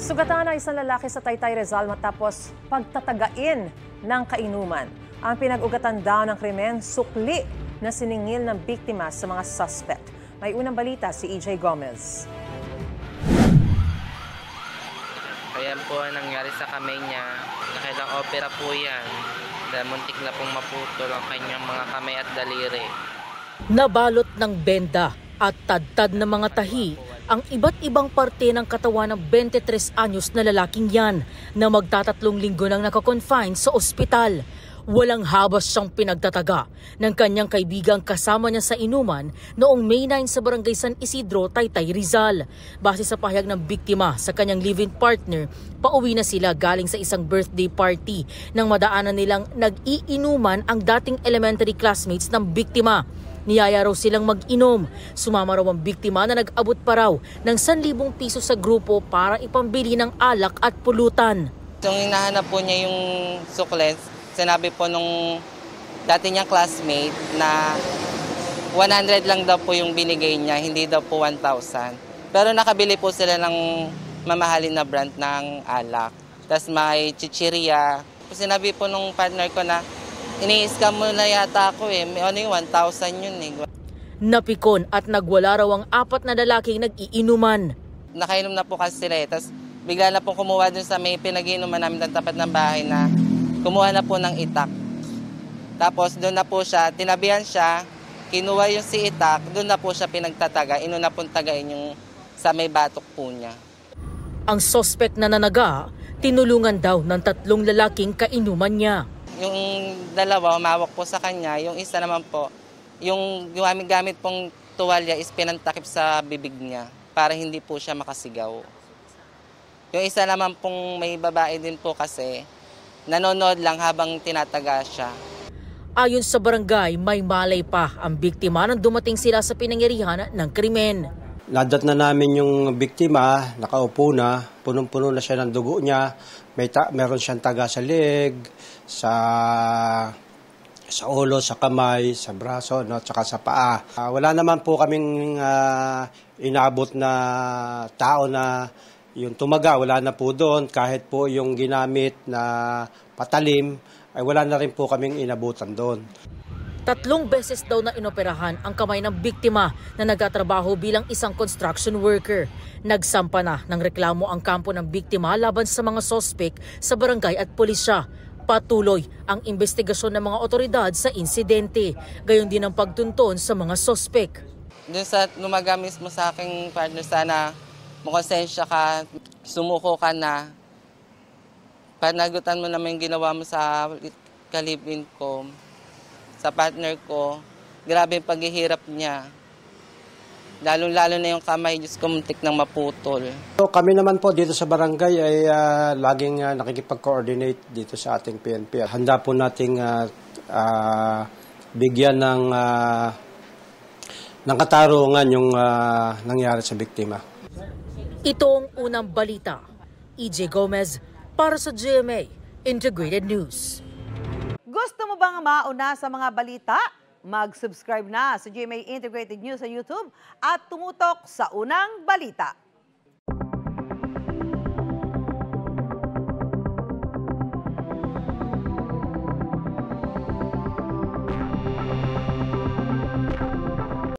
Sugatan na isang lalaki sa Taytay, Rizal matapos pagtatagain ng kainuman. Ang pinag-ugatan daw ng krimen, sukli na siningil ng biktima sa mga suspect. May unang balita si EJ Gomez. Ayan po ang nangyari sa kamay niya. Nakailang opera po yan. Dahil muntik na pong maputol ang kanyang mga kamay at daliri. Nabalot ng benda at tadtad ng mga tahi ang iba't ibang parte ng katawan ng 23 anyos na lalaking yan na magtatatlong linggo nang nakakonfine sa ospital. Walang habas siyang pinagtataga ng kanyang kaibigang kasama niya sa inuman noong May 9 sa Barangay San Isidro, Taytay, Rizal. Base sa pahayag ng biktima sa kanyang live-in partner, pauwi na sila galing sa isang birthday party nang madaanan nilang nag-iinuman ang dating elementary classmates ng biktima. Niyaya raw silang mag-inom. Sumama raw ang biktima na nag-abot pa raw ng 1,000 piso sa grupo para ipambili ng alak at pulutan. Yung hinahanap po niya yung sukles, sinabi po nung dati niyang classmate na 100 lang daw po yung binigay niya, hindi daw po 1,000. Pero nakabili po sila ng mamahalin na brand ng alak. Tapos may chichirya. Sinabi po nung partner ko na ini-scam mo na yata ako ano yung 1,000 yun Napikon at nagwala raw ang 4 na lalaking nag-iinuman. Nakainom na po kasi sila Tapos bigla na po kumuha dun sa may pinag-iinuman namin ng tapat ng bahay na kumuha na po ng itak. Tapos doon na po siya, tinabihan siya, kinuha yung si itak, doon na po siya pinagtataga, inuna pong tagain yung sa may batok po niya. Ang suspect na nanaga, tinulungan daw ng 3 lalaking kainuman niya. Yung dalawa, humawak po sa kanya. Yung isa naman po, yung gamit pong tuwalya is pinantakip sa bibig niya para hindi po siya makasigaw. Yung isa naman pong may babae din po kasi, nanonood lang habang tinataga siya. Ayon sa barangay, may malay pa ang biktima nang dumating sila sa pinangyarihan ng krimen. Nadat na namin yung biktima, nakaupo na, punong-puno na siya ng dugo niya. Meron siyang taga sa leeg, sa ulo, sa kamay, sa braso, no, at saka sa paa. Wala naman po kaming inabot na tao na yung tumaga, wala na po doon. Kahit po yung ginamit na patalim, ay wala na rin po kaming inabutan doon. 3 beses daw na inoperahan ang kamay ng biktima na nagtatrabaho bilang isang construction worker. Nagsampa na ng reklamo ang kampo ng biktima laban sa mga sospek sa barangay at pulisya. Patuloy ang investigasyon ng mga otoridad sa insidente, gayon din ang pagtunton sa mga sospek. Doon sa lumaga mismo sa aking partner, sana makonsensya ka, sumuko ka na. Panagutan mo naman yung ginawa mo sa kalibin ko, sa partner ko. Grabe yung paghihirap niya. Lalo-lalo na yung kamay, Diyos ko, muntik nang maputol. So, kami naman po dito sa barangay ay laging nakikipag-coordinate dito sa ating PNP. Handa po nating bigyan ng katarungan yung nangyari sa biktima. Ito ang unang balita. EJ Gomez para sa GMA Integrated News. Gusto mo bang mauna sa mga balita? Mag-subscribe na sa GMA Integrated News sa YouTube at tumutok sa unang balita.